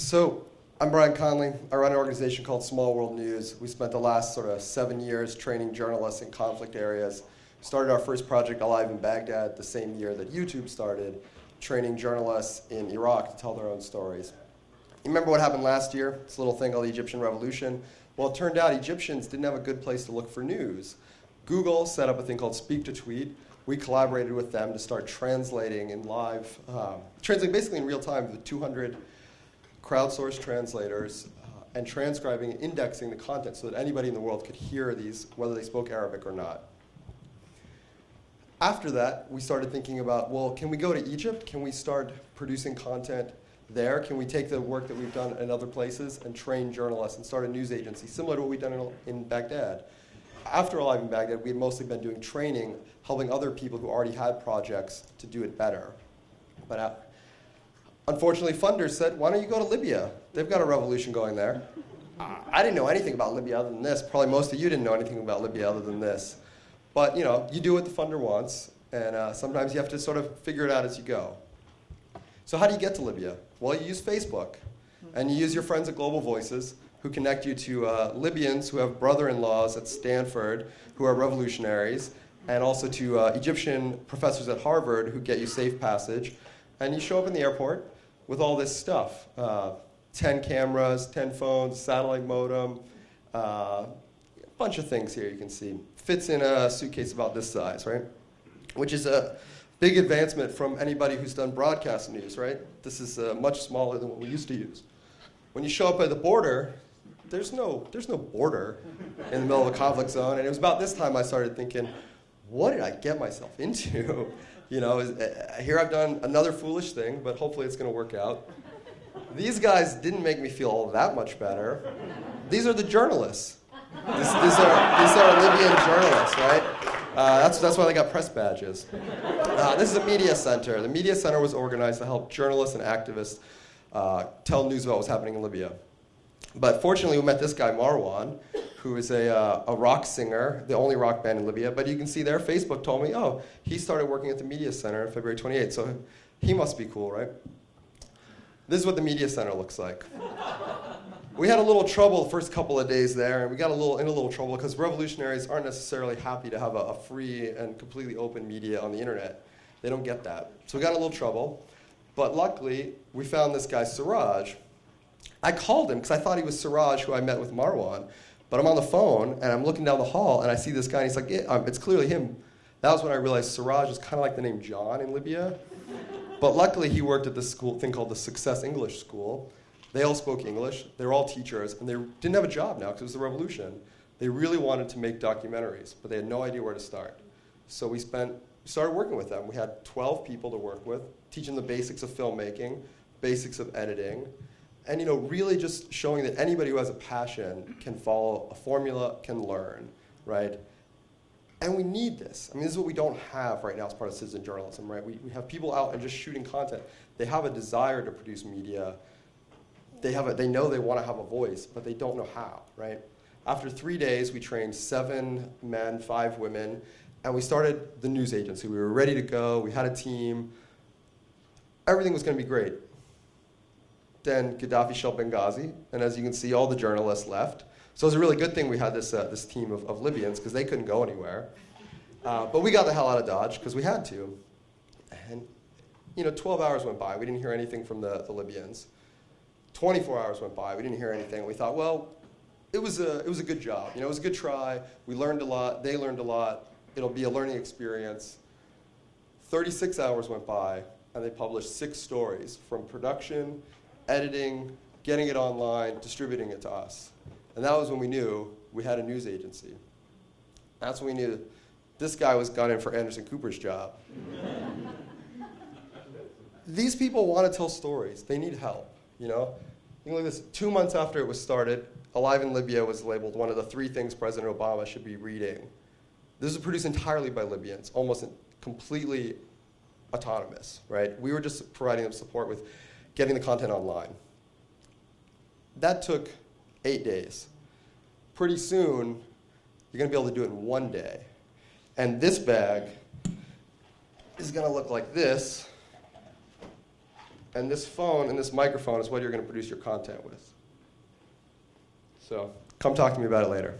So I'm Brian Conley. I run an organization called Small World News. We spent the last sort of 7 years training journalists in conflict areas. Started our first project Alive in Baghdad the same year that YouTube started, training journalists in Iraq to tell their own stories. You remember what happened last year? This little thing called the Egyptian Revolution. Well, it turned out Egyptians didn't have a good place to look for news. Google set up a thing called Speak to Tweet. We collaborated with them to start translating in live, translating basically in real time with 200 crowdsourced translators and transcribing and indexing the content so that anybody in the world could hear these, whether they spoke Arabic or not. After that, we started thinking about, well, can we go to Egypt? Can we start producing content there? Can we take the work that we've done in other places and train journalists and start a news agency, similar to what we've done in Baghdad? After Alive in Baghdad, we had mostly been doing training, helping other people who already had projects to do it better. But unfortunately, funders said, why don't you go to Libya? They've got a revolution going there. I didn't know anything about Libya other than this. Probably most of you didn't know anything about Libya other than this. But you know, you do what the funder wants, and sometimes you have to sort of figure it out as you go. So how do you get to Libya? Well, you use Facebook, and you use your friends at Global Voices, who connect you to Libyans who have brother-in-laws at Stanford who are revolutionaries, and also to Egyptian professors at Harvard who get you safe passage. And you show up in the airport with all this stuff, 10 cameras, 10 phones, satellite modem, a bunch of things here you can see. Fits in a suitcase about this size, right? Which is a big advancement from anybody who's done broadcast news, right? This is much smaller than what we used to use. When you show up at the border, there's no border in the middle of a conflict zone. And it was about this time I started thinking, what did I get myself into? You know, here I've done another foolish thing, but hopefully it's going to work out. These guys didn't make me feel all that much better. These are the journalists. These are Libyan journalists, right? That's why they got press badges. This is a media center. The media center was organized to help journalists and activists tell news about what's happening in Libya. But fortunately, we met this guy, Marwan, who is a rock singer, the only rock band in Libya. But you can see there, Facebook told me, oh, he started working at the media center on February 28th, so he must be cool, right? This is what the media center looks like. We had a little trouble the first couple of days there, and we got in a little trouble because revolutionaries aren't necessarily happy to have a free and completely open media on the internet. They don't get that. So we got in a little trouble, but luckily, we found this guy, Siraj. I called him because I thought he was Siraj, who I met with Marwan. But I'm on the phone, and I'm looking down the hall, and I see this guy, and he's like, yeah, it's clearly him. That was when I realized Siraj is kind of like the name John in Libya. But luckily, he worked at this thing called the Success English School. They all spoke English. They were all teachers, and they didn't have a job now because it was the revolution. They really wanted to make documentaries, but they had no idea where to start. So we started working with them. We had 12 people to work with, teaching the basics of filmmaking, basics of editing, and really just showing that anybody who has a passion can follow a formula, can learn, right? And we need this. I mean, this is what we don't have right now as part of citizen journalism, right? We have people out and just shooting content. They have a desire to produce media. They know they want to have a voice, but they don't know how, right? After 3 days, we trained 7 men, 5 women, and we started the news agency. We were ready to go. We had a team. Everything was going to be great. Then Gaddafi shelled Benghazi, and as you can see, all the journalists left. So it was a really good thing we had this team of Libyans, because they couldn't go anywhere. But we got the hell out of Dodge, because we had to. And 12 hours went by. We didn't hear anything from the Libyans. 24 hours went by. We didn't hear anything. We thought, well, it was a good job. It was a good try. We learned a lot. They learned a lot. It'll be a learning experience. 36 hours went by, and they published 6 stories from production, editing, getting it online, distributing it to us. And that was when we knew we had a news agency. That's when we knew this guy was gunning for Anderson Cooper's job. These people want to tell stories. They need help, You can look at this. 2 months after it was started, Alive in Libya was labeled one of the 3 things President Obama should be reading. This was produced entirely by Libyans, almost completely autonomous, right? We were just providing them support with getting the content online. That took 8 days. Pretty soon, you're going to be able to do it in 1 day. And this bag is going to look like this. And this phone and this microphone is what you're going to produce your content with. So come talk to me about it later.